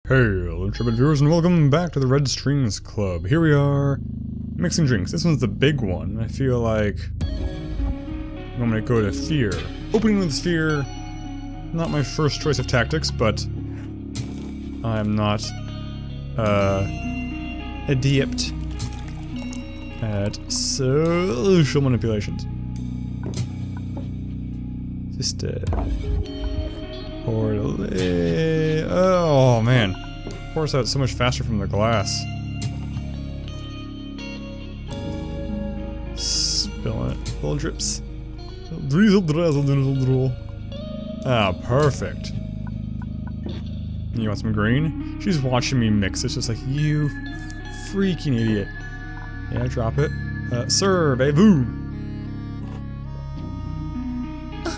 Hail, intrepid viewers, and welcome back to the Red Strings Club. Here we are, mixing drinks. This one's the big one. I feel like I'm gonna go to fear. Opening with fear, not my first choice of tactics, but I'm not adept at social manipulations. Just pour it away. Oh man, pours out so much faster from the glass. Spill it. Little drips. Ah, perfect. You want some green? She's watching me mix. It's just like, you freaking idiot. Yeah, drop it. Servez-vous.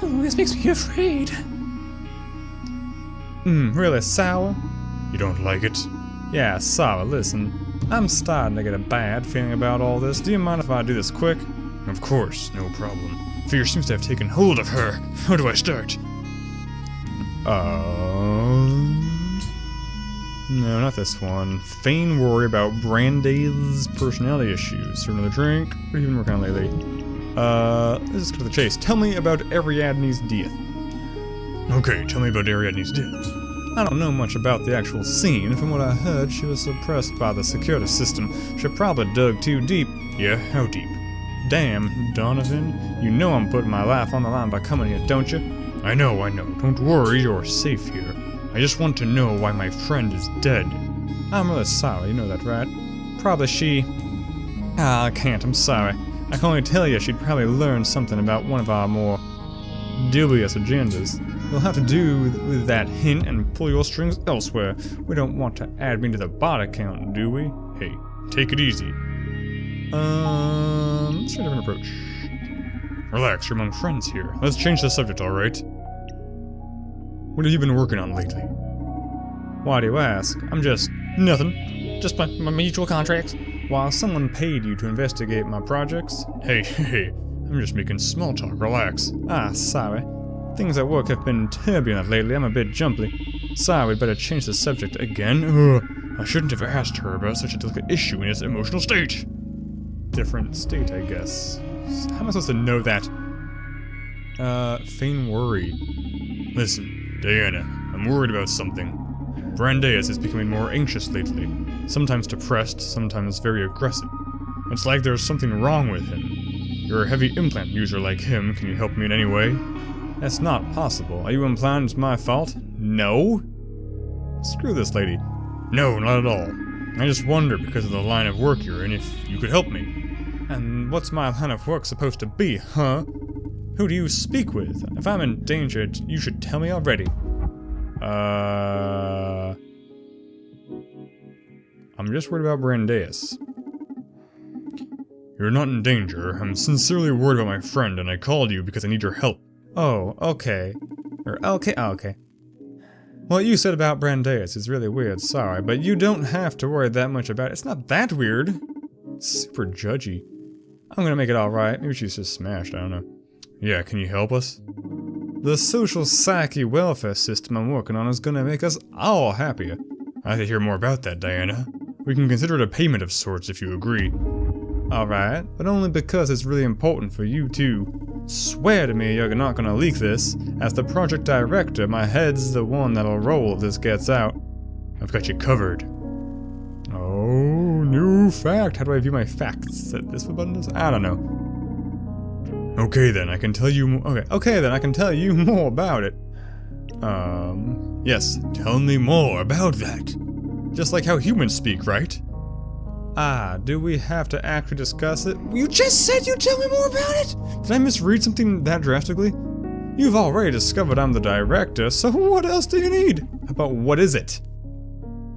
Oh, this makes me afraid. Really sour? You don't like it? Yeah, sour. Listen, I'm starting to get a bad feeling about all this. Do you mind if I do this quick? Of course, no problem. Fear seems to have taken hold of her. How do I start? No, not this one. Feign worry about Brande's personality issues. Serve another drink. What have you been working on lately? Let's just go to the chase. Tell me about Ariadne's death. Okay, tell me about Ariadne's death. I don't know much about the actual scene. From what I heard, she was suppressed by the security system. She probably dug too deep. Yeah, how deep? Damn, Donovan. You know I'm putting my life on the line by coming here, don't you? I know. Don't worry, you're safe here. I just want to know why my friend is dead. I'm really sorry, you know that, right? Probably she... I can't, I'm sorry. I can only tell you she'd probably learned something about one of our more dubious agendas. You'll have to do with that hint and pull your strings elsewhere. We don't want to add me to the bot account, do we? Hey, take it easy. Let's try a different approach. Relax, you're among friends here. Let's change the subject, alright? What have you been working on lately? Why do you ask? I'm just... nothing. Just my mutual contracts. While someone paid you to investigate my projects? Hey, I'm just making small talk, relax. Ah, sorry. Things at work have been turbulent lately, I'm a bit jumpy. Sorry, we'd better change the subject again. I shouldn't have asked her about such a delicate issue in its emotional state. Different state, I guess. How am I supposed to know that? Feign worry. Listen, Diana, I'm worried about something. Brandeis is becoming more anxious lately. Sometimes depressed, sometimes very aggressive. It's like there's something wrong with him. You're a heavy implant user like him. Can you help me in any way? That's not possible. Are you implying it's my fault? No? Screw this lady. No, not at all. I just wonder, because of the line of work you're in, if you could help me. And what's my line of work supposed to be, huh? Who do you speak with? If I'm in danger, you should tell me already. I'm just worried about Brandeis. You're not in danger. I'm sincerely worried about my friend, and I called you because I need your help. Oh, okay. Okay. What you said about Brandeis is really weird, sorry, but you don't have to worry that much about it. It's not that weird. It's super judgy. I'm gonna make it alright. Maybe she's just smashed, I don't know. Yeah, can you help us? The Social Psyche Welfare system I'm working on is gonna make us all happier. I'd like to hear more about that, Diana. We can consider it a payment of sorts if you agree. Alright, but only because it's really important for you too. Swear to me you're not gonna leak this. As the project director, my head's the one that'll roll if this gets out. I've got you covered. Oh, new fact. How do I view my facts? Is that this what button does? I don't know. Okay then, I can tell you more. Okay then, I can tell you more about it. Yes, tell me more about that. Just like how humans speak, right? Ah, do we have to actually discuss it? You just said you'd tell me more about it! Did I misread something that drastically? You've already discovered I'm the director, so what else do you need? About what is it?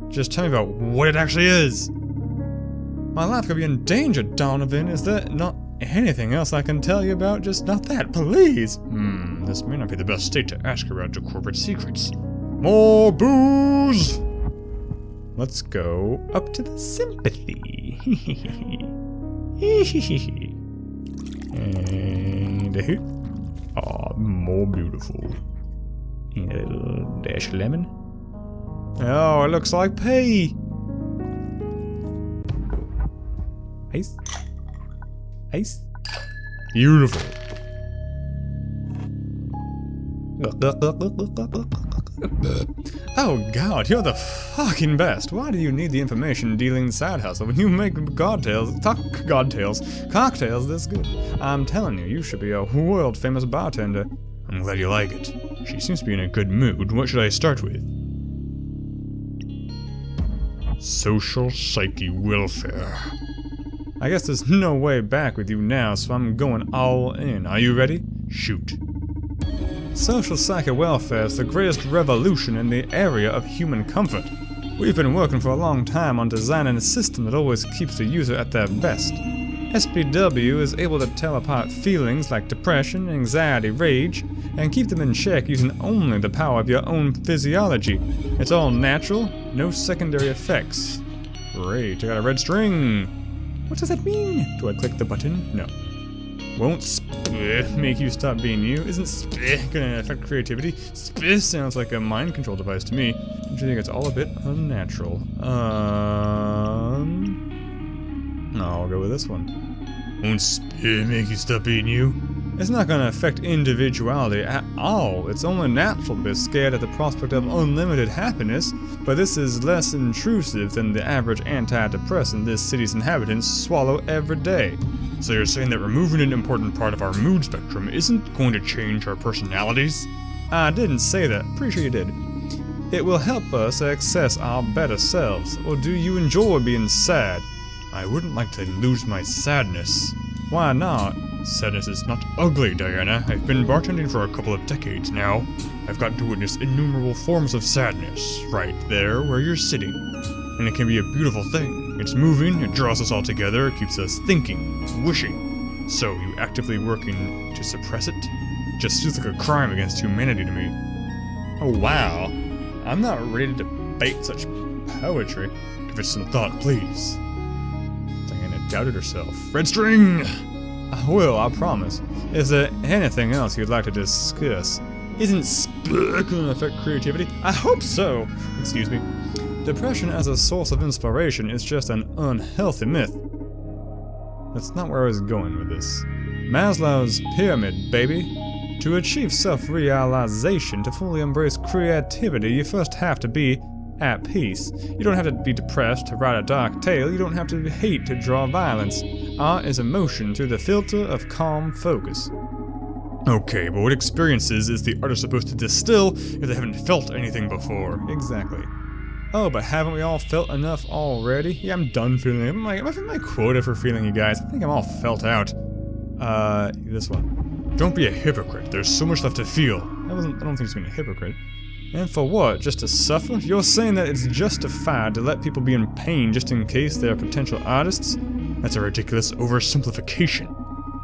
Just tell me about what it actually is. My life could be in danger, Donovan. Is there not anything else I can tell you about? Just not that, please. This may not be the best state to ask about your corporate secrets. More booze! Let's go up to the sympathy. And a hoot. Aw, more beautiful. And a little dash of lemon. Oh, it looks like pee. Ice. Ice. Beautiful. Oh god, you're the fucking best. Why do you need the information dealing side hustle when you make cocktails this good? I'm telling you, you should be a world famous bartender. I'm glad you like it. She seems to be in a good mood. What should I start with? Social Psyche Welfare. I guess there's no way back with you now, so I'm going all in. Are you ready? Shoot. Social Psyche Welfare is the greatest revolution in the area of human comfort. We've been working for a long time on designing a system that always keeps the user at their best. SPW is able to tell apart feelings like depression, anxiety, rage, and keep them in check using only the power of your own physiology. It's all natural, no secondary effects. Great, I got a red string. What does that mean? Do I click the button? No. Won't make you stop being you? Isn't gonna affect creativity? Sounds like a mind control device to me. Don't you think it's all a bit unnatural? I'll go with this one. Won't make you stop being you? It's not gonna affect individuality at all. It's only natural to be scared at the prospect of unlimited happiness, but this is less intrusive than the average antidepressant this city's inhabitants swallow every day. So you're saying that removing an important part of our mood spectrum isn't going to change our personalities? I didn't say that. Pretty sure you did. It will help us access our better selves. Or do you enjoy being sad? I wouldn't like to lose my sadness. Why not? Sadness is not ugly, Diana. I've been bartending for a couple of decades now. I've gotten to witness innumerable forms of sadness, right there where you're sitting. And it can be a beautiful thing. It's moving, it draws us all together, it keeps us thinking, wishing. So, you actively working to suppress it? Just feels like a crime against humanity to me. Oh wow. I'm not ready to debate such poetry. Give it some thought, please. Diana doubted herself. Red string! I will, I promise. Is there anything else you'd like to discuss? Isn't gonna affect creativity? I hope so! Excuse me. Depression as a source of inspiration is just an unhealthy myth. That's not where I was going with this. Maslow's pyramid, baby. To achieve self-realization, to fully embrace creativity, you first have to be at peace. You don't have to be depressed to write a dark tale. You don't have to hate to draw violence. Art is emotion through the filter of calm focus. Okay, but what experiences is the artist supposed to distill if they haven't felt anything before? Exactly. Oh, but haven't we all felt enough already? Yeah, I'm done feeling it. I'm at my quota for feeling, you guys. I think I'm all felt out. This one. Don't be a hypocrite. There's so much left to feel. I don't think it's being a hypocrite. And for what? Just to suffer? You're saying that it's justified to let people be in pain just in case they're potential artists? That's a ridiculous oversimplification.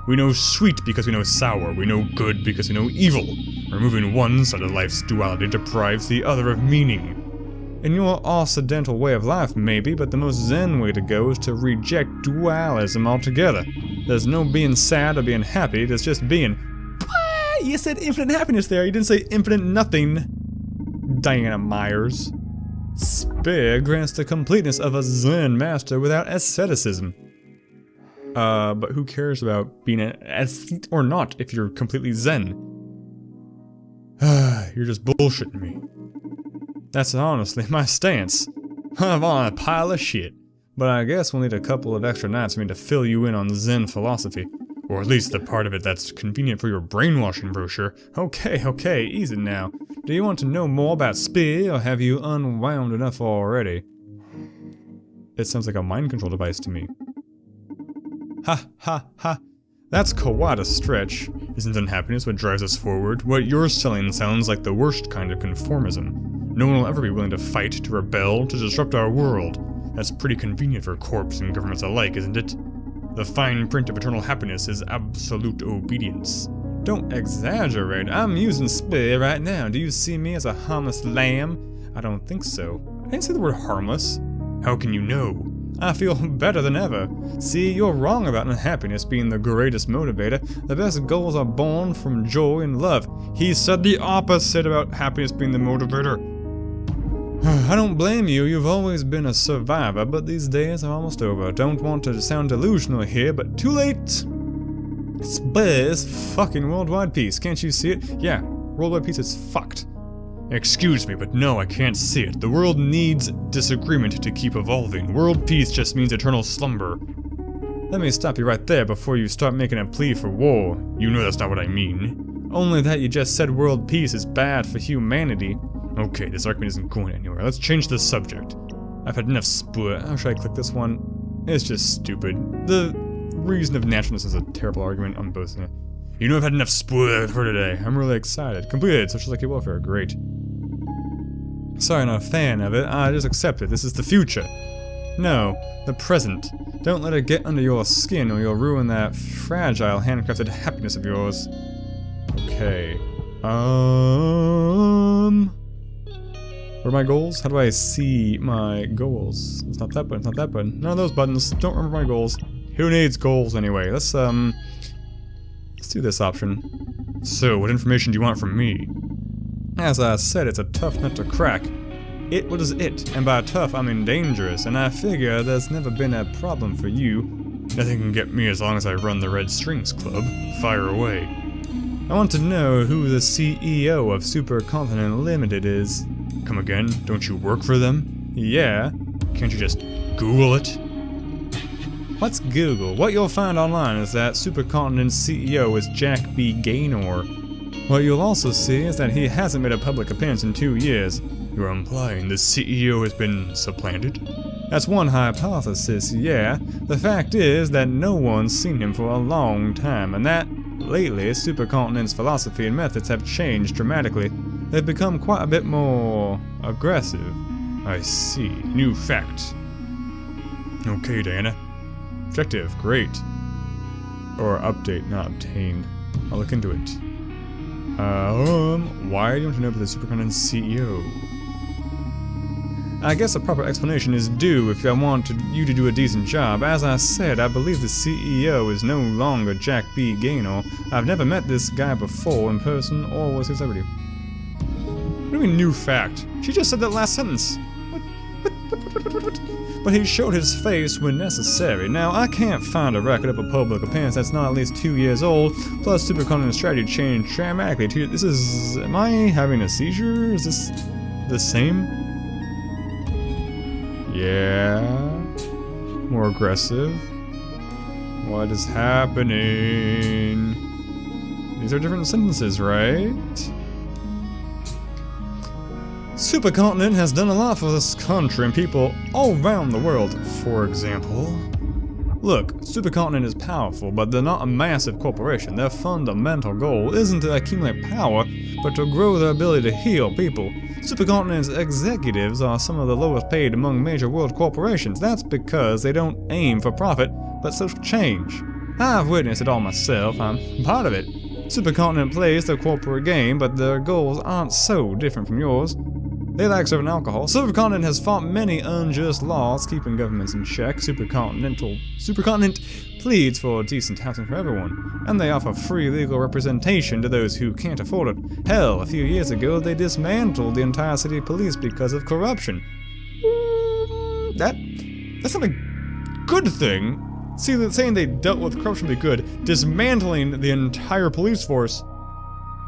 We know sweet because we know sour. We know good because we know evil. Removing one side of life's duality deprives the other of meaning. In your occidental way of life, maybe, but the most zen way to go is to reject dualism altogether. There's no being sad or being happy, there's just being. What? You said infinite happiness there, you didn't say infinite nothing. Diana Myers. Spear grants the completeness of a zen master without asceticism. But who cares about being an ascete or not if you're completely zen? You're just bullshitting me. That's honestly my stance. I'm on a pile of shit. But I guess we'll need a couple of extra nights for me to fill you in on Zen philosophy. Or at least the part of it that's convenient for your brainwashing brochure. Okay, easy now. Do you want to know more about Spear, or have you unwound enough already? It sounds like a mind control device to me. Ha. That's quite a stretch. Isn't unhappiness what drives us forward? What you're selling sounds like the worst kind of conformism. No one will ever be willing to fight, to rebel, to disrupt our world. That's pretty convenient for corps and governments alike, isn't it? The fine print of eternal happiness is absolute obedience. Don't exaggerate. I'm using Spear right now. Do you see me as a harmless lamb? I don't think so. I didn't say the word harmless. How can you know? I feel better than ever. See, you're wrong about unhappiness being the greatest motivator. The best goals are born from joy and love. He said the opposite about happiness being the motivator. I don't blame you, you've always been a survivor, but these days are almost over. Don't want to sound delusional here, but too late! It's fucking worldwide peace, can't you see it? Yeah, worldwide peace is fucked. Excuse me, but no, I can't see it. The world needs disagreement to keep evolving. World peace just means eternal slumber. Let me stop you right there before you start making a plea for war. You know that's not what I mean. Only that you just said world peace is bad for humanity. Okay, this argument isn't going anywhere. Let's change the subject. I've had enough How should I click this one? It's just stupid. The reason of naturalness is a terrible argument on both sides. You know I've had enough for today. I'm really excited. Completed Social Psyche Welfare. Great. Sorry, I'm not a fan of it. I just accept it. This is the future. No, the present. Don't let it get under your skin or you'll ruin that fragile handcrafted happiness of yours. Okay. What are my goals? How do I see my goals? It's not that button, it's not that button. None of those buttons. Don't remember my goals. Who needs goals anyway? Let's do this option. So, what information do you want from me? As I said, it's a tough nut to crack. What is it? And by tough, I mean dangerous, and I figure there's never been a problem for you. Nothing can get me as long as I run the Red Strings Club. Fire away. I want to know who the CEO of Supercontinent Ltd is. Come again? Don't you work for them? Yeah. Can't you just Google it? What's Google? What you'll find online is that Supercontinent's CEO is Jack B. Gaynor. What you'll also see is that he hasn't made a public appearance in 2 years. You're implying the CEO has been supplanted? That's one hypothesis, yeah. The fact is that no one's seen him for a long time, and that, lately, Supercontinent's philosophy and methods have changed dramatically. They've become quite a bit more aggressive. I see. New fact. Okay, Diana. Objective, great. Or update, not obtained. I'll look into it. Why do you want to know about the Supercontinent CEO? I guess a proper explanation is due if I want you to do a decent job. As I said, I believe the CEO is no longer Jack B. Gaynor. I've never met this guy before in person or was his celebrity. What do you mean, new fact? She just said that last sentence. What? But he showed his face when necessary. Now, I can't find a record of a public appearance that's not at least 2 years old, plus Supercontinent's strategy changed dramatically. This is... Am I having a seizure? Is this the same? Yeah. More aggressive. What is happening? These are different sentences, right? Supercontinent has done a lot for this country and people all around the world. For example, look, Supercontinent is powerful, but they're not a massive corporation. Their fundamental goal isn't to accumulate power, but to grow their ability to heal people. Supercontinent's executives are some of the lowest paid among major world corporations. That's because they don't aim for profit, but social change. I've witnessed it all myself. I'm part of it. Supercontinent plays the corporate game, but their goals aren't so different from yours. They lack serving alcohol. Supercontinent has fought many unjust laws keeping governments in check. Supercontinent pleads for decent housing for everyone, and they offer free legal representation to those who can't afford it. Hell, a few years ago they dismantled the entire city police because of corruption. That's not a good thing. See, saying they dealt with corruption would be good. Dismantling the entire police force.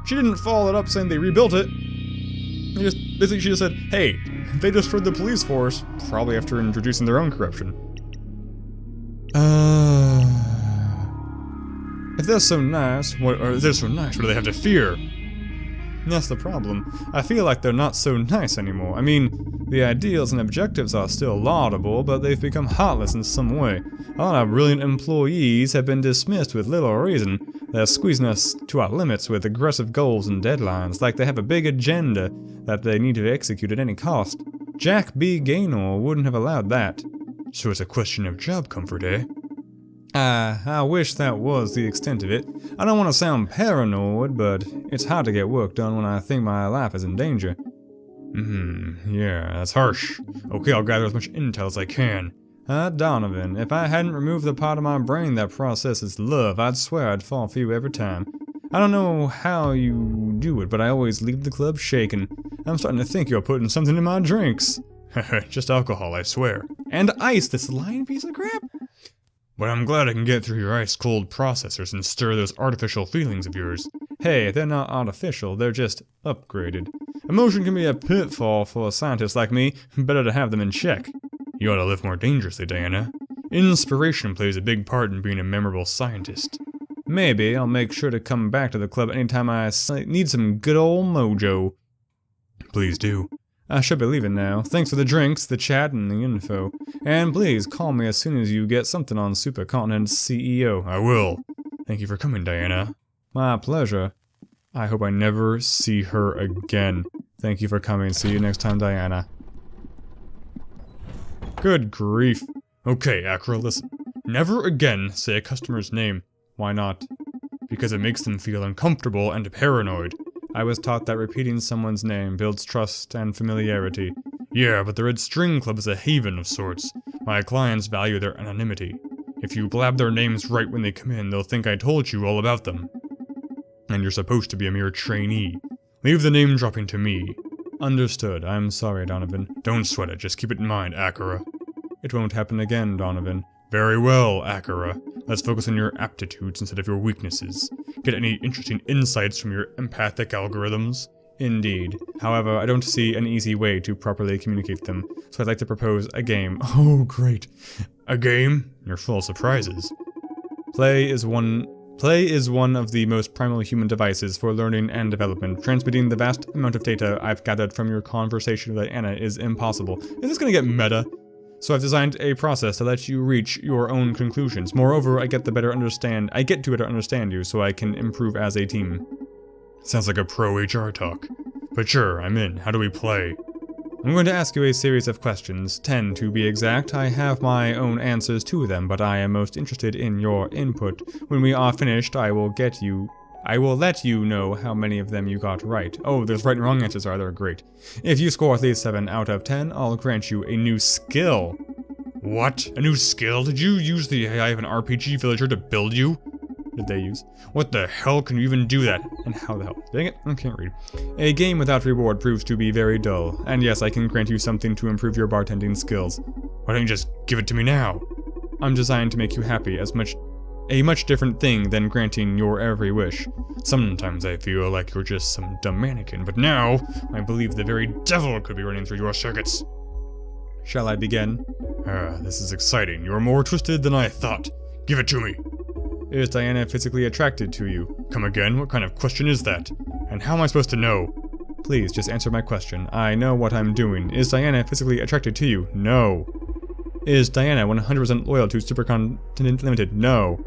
She didn't follow it up saying they rebuilt it. She just said, hey, they destroyed the police force, probably after introducing their own corruption. If they're so nice, what do they have to fear? That's the problem. I feel like they're not so nice anymore. I mean, the ideals and objectives are still laudable, but they've become heartless in some way. A lot of brilliant employees have been dismissed with little reason. They're squeezing us to our limits with aggressive goals and deadlines, like they have a big agenda that they need to execute at any cost. Jack B. Gaynor wouldn't have allowed that. So it's a question of job comfort, eh? I wish that was the extent of it. I don't want to sound paranoid, but it's hard to get work done when I think my life is in danger. Yeah, that's harsh. Okay, I'll gather as much intel as I can. Donovan, if I hadn't removed the part of my brain that processes love, I'd swear I'd fall for you every time. I don't know how you do it, but I always leave the club shaken. I'm starting to think you're putting something in my drinks. Just alcohol, I swear. And ice, this lying piece of crap. But I'm glad I can get through your ice-cold processors and stir those artificial feelings of yours. Hey, they're not artificial, they're just upgraded. Emotion can be a pitfall for a scientist like me, better to have them in check. You ought to live more dangerously, Diana. Inspiration plays a big part in being a memorable scientist. Maybe I'll make sure to come back to the club anytime I need some good old mojo. Please do. I should be leaving now. Thanks for the drinks, the chat, and the info. And please call me as soon as you get something on Supercontinent CEO. I will. Thank you for coming, Diana. My pleasure. I hope I never see her again. Thank you for coming. See you next time, Diana. Good grief. Okay, Acra, listen. Never again say a customer's name. Why not? Because it makes them feel uncomfortable and paranoid. I was taught that repeating someone's name builds trust and familiarity. Yeah, but the Red String Club is a haven of sorts. My clients value their anonymity. If you blab their names right when they come in, they'll think I told you all about them. And you're supposed to be a mere trainee. Leave the name dropping to me. Understood. I'm sorry, Donovan. Don't sweat it. Just keep it in mind, Akira. It won't happen again, Donovan. Very well, Akira. Let's focus on your aptitudes instead of your weaknesses. Get any interesting insights from your empathic algorithms? Indeed. However, I don't see an easy way to properly communicate them, so I'd like to propose a game. Oh, great. A game? You're full of surprises. Play is one of the most primal human devices for learning and development. Transmitting the vast amount of data I've gathered from your conversation with Anna is impossible. Is this gonna get meta? So I've designed a process to let you reach your own conclusions. Moreover, I get to better understand you so I can improve as a team. Sounds like a pro HR talk. But sure, I'm in. How do we play? I'm going to ask you a series of questions, 10 to be exact. I have my own answers to them, but I am most interested in your input. When we are finished, I will let you know how many of them you got right. Oh, there's right and wrong answers are there? Great. If you score at least 7 out of 10, I'll grant you a new skill. What? A new skill? Did you use the AI of an RPG villager to build you? Did they use? What the hell can you even do that? And how the hell? Dang it, I can't read. A game without reward proves to be very dull. And yes, I can grant you something to improve your bartending skills. Why don't you just give it to me now? I'm designed to make you happy, a much different thing than granting your every wish. Sometimes I feel like you're just some dumb mannequin, but now I believe the very devil could be running through your circuits. Shall I begin? This is exciting. You're more twisted than I thought. Give it to me. Is Diana physically attracted to you? Come again? What kind of question is that? And how am I supposed to know? Please, just answer my question. I know what I'm doing. Is Diana physically attracted to you? No. Is Diana 100% loyal to Supercontinent Ltd? No.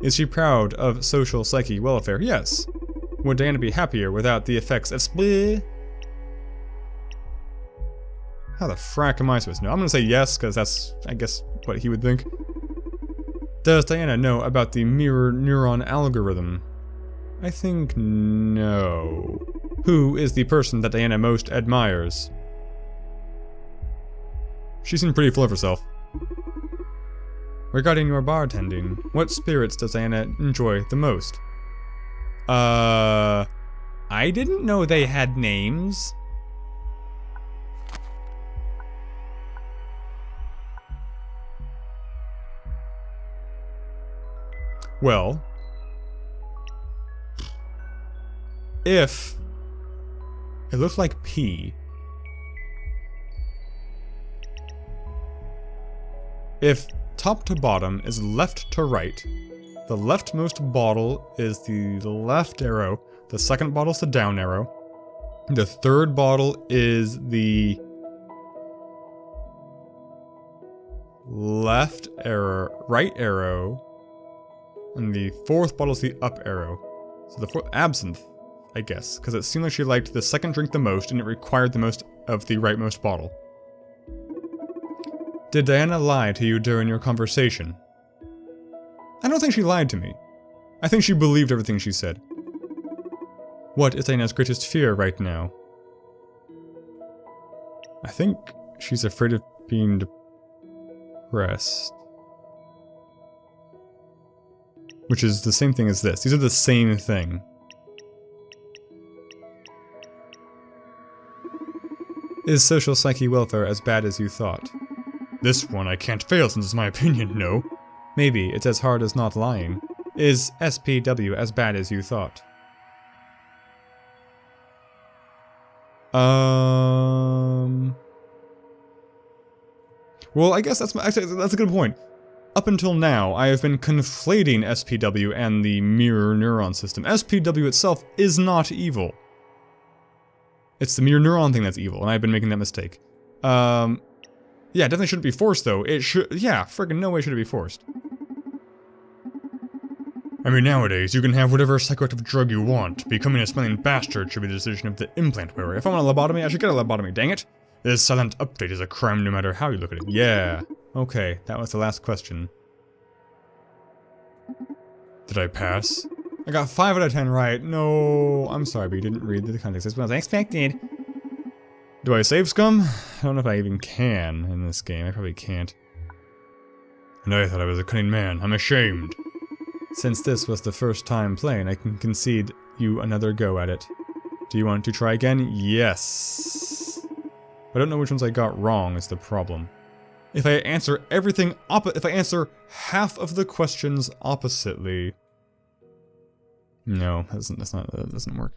Is she proud of Social Psyche Welfare? Yes. Would Diana be happier without the effects of split? How the frack am I supposed to know? I'm gonna say yes, because that's, I guess, what he would think. Does Diana know about the mirror neuron algorithm? I think no. Who is the person that Diana most admires? She seemed pretty full of herself. Regarding your bartending, what spirits does Diana enjoy the most? I didn't know they had names. Well, if it looks like P, if top to bottom is left to right, the leftmost bottle is the left arrow, the second bottle is the down arrow, the third bottle is the left arrow, right arrow, and the fourth bottle is the up arrow. So the fourth, absinthe, I guess, because it seemed like she liked the second drink the most and it required the most of the rightmost bottle. Did Diana lie to you during your conversation? I don't think she lied to me. I think she believed everything she said. What is Diana's greatest fear right now? I think she's afraid of being depressed. Which is the same thing as this. These are the same thing. Is Social Psyche Welfare as bad as you thought? This one I can't fail since it's my opinion, no. Maybe it's as hard as not lying. Is SPW as bad as you thought? Well, I guess actually, that's a good point. Up until now, I have been conflating SPW and the mirror neuron system. SPW itself is not evil. It's the mirror neuron thing that's evil, and I've been making that mistake. Yeah, definitely shouldn't be forced, though. It should- yeah, friggin' no way should it be forced. I mean, nowadays, you can have whatever psychoactive drug you want. Becoming a smelling bastard should be the decision of the implant wearer. If I want a lobotomy, I should get a lobotomy, dang it! This silent update is a crime no matter how you look at it. Yeah. Okay, that was the last question. Did I pass? I got 5 out of 10 right. No, I'm sorry, but you didn't read the context as well as I expected. Do I save scum? I don't know if I even can in this game. I probably can't. And I thought I was a cunning man. I'm ashamed. Since this was the first time playing, I can concede you another go at it. Do you want to try again? Yes. I don't know which ones I got wrong is the problem. If I answer everything if I answer half of the questions oppositely... No, that doesn't work.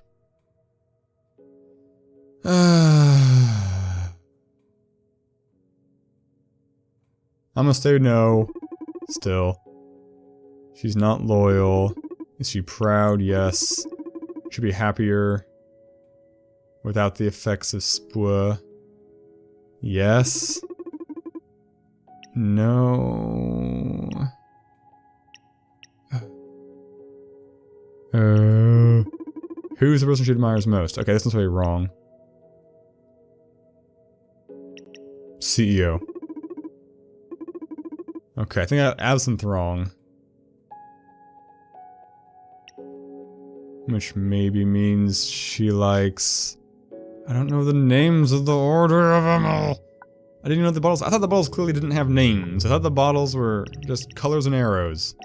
I'm gonna say no. Still. She's not loyal. Is she proud? Yes. Should be happier. Without the effects of SPW. Yes. No. Who's the person she admires most? Okay, this one's really wrong. CEO. Okay, I think I got absinthe wrong. Which maybe means she likes... I don't know the names of the order of them all. I didn't even know the bottles... I thought the bottles clearly didn't have names. I thought the bottles were just colors and arrows.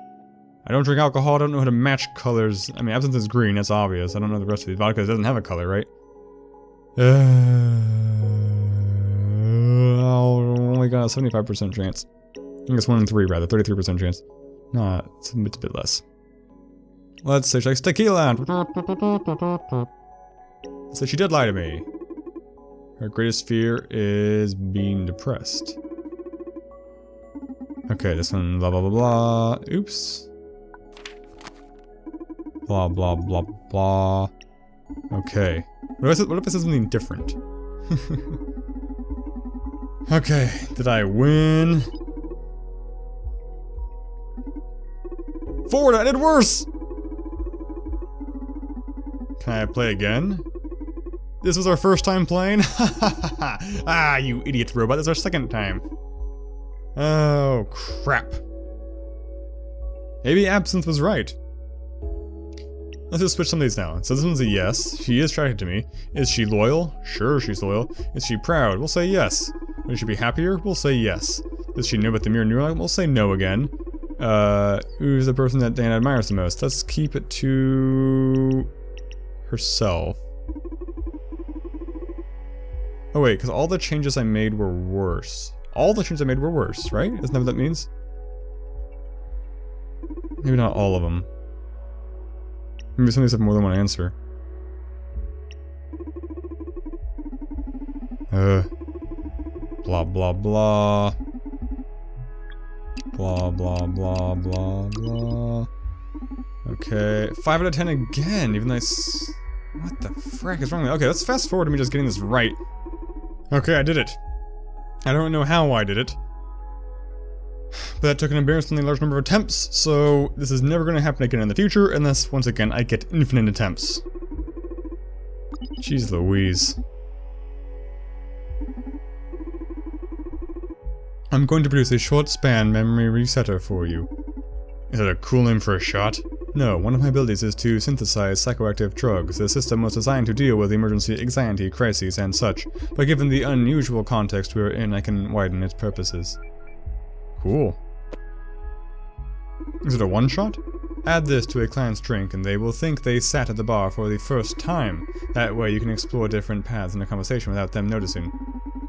I don't drink alcohol, I don't know how to match colors. I mean, absinthe is green, that's obvious. I don't know the rest of these vodkas. It doesn't have a color, right? Only got a 75% chance. I guess 1 in 3, rather. 33% chance. Nah, it's a bit less. Let's say she likes tequila. So she did lie to me. Her greatest fear is being depressed. Okay, this one, blah blah blah blah. Oops. Blah blah blah blah. Okay. What if I said something different? Okay, did I win? Forward, I did worse! Can I play again? This was our first time playing? Ah, you idiot robot, this is our second time. Oh, crap. Maybe absinthe was right. Let's just switch some of these now. So this one's a yes. She is attracted to me. Is she loyal? Sure, she's loyal. Is she proud? We'll say yes. Would she be happier? We'll say yes. Does she know about the mirror neuron? We'll say no again. Who's the person that Dan admires the most? Let's keep it to... herself. Oh wait, because all the changes I made were worse. All the changes I made were worse, right? Isn't that what that means? Maybe not all of them. Maybe some of these have more than one answer. Blah blah blah. Blah blah blah blah blah. Okay, 5 out of 10 again, even though what the frick is wrong with me? Okay, let's fast forward to me just getting this right. Okay, I did it. I don't know how I did it. But that took an embarrassingly large number of attempts, so this is never going to happen again in the future, unless, once again, I get infinite attempts. Jeez Louise. I'm going to produce a short-span memory resetter for you. Is that a cool name for a shot? No, one of my abilities is to synthesize psychoactive drugs. The system was designed to deal with emergency anxiety, crises, and such, but given the unusual context we're in, I can widen its purposes. Cool. Is it a one-shot? Add this to a client's drink and they will think they sat at the bar for the first time. That way you can explore different paths in a conversation without them noticing.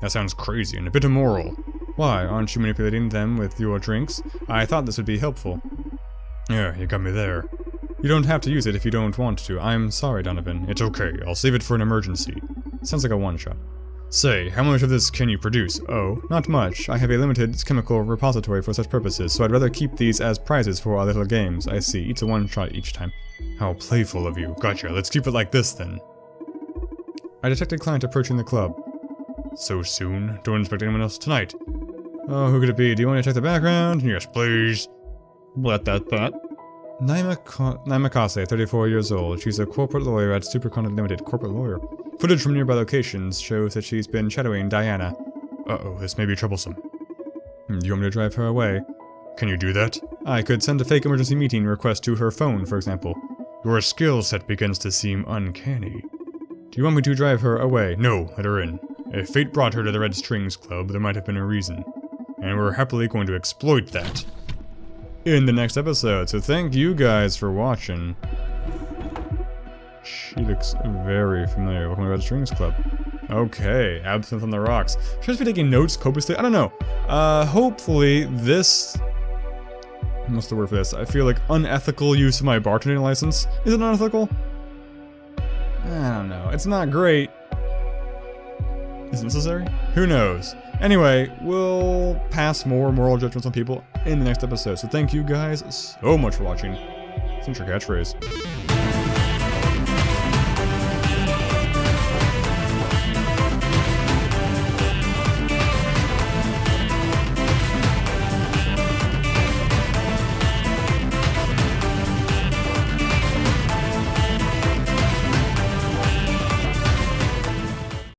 That sounds crazy and a bit immoral. Why, aren't you manipulating them with your drinks? I thought this would be helpful. Yeah, you got me there. You don't have to use it if you don't want to. I'm sorry, Donovan. It's okay. I'll save it for an emergency. Sounds like a one-shot. Say, how much of this can you produce? Oh, not much. I have a limited chemical repository for such purposes, so I'd rather keep these as prizes for our little games. I see. It's a one-shot each time. How playful of you. Gotcha. Let's keep it like this, then. I detected a client approaching the club. So soon? Don't expect anyone else tonight. Oh, who could it be? Do you want to check the background? Yes, please. Naima Kase, 34 years old. She's a corporate lawyer at Supercontinent Ltd. Corporate lawyer. Footage from nearby locations shows that she's been shadowing Diana. Uh-oh, this may be troublesome. Do you want me to drive her away? Can you do that? I could send a fake emergency meeting request to her phone, for example. Your skill set begins to seem uncanny. Do you want me to drive her away? No, let her in. If fate brought her to the Red Strings Club, there might have been a reason. And we're happily going to exploit that in the next episode. So thank you guys for watching. She looks very familiar. Welcome to Red Strings Club. Okay, absinthe on the rocks. Should I just be taking notes copiously? I don't know. Hopefully this... What's the word for this? I feel like unethical use of my bartending license. Is it unethical? I don't know. It's not great. Is it necessary? Who knows? Anyway, we'll pass more moral judgments on people in the next episode. So thank you guys so much for watching. Since your catchphrase.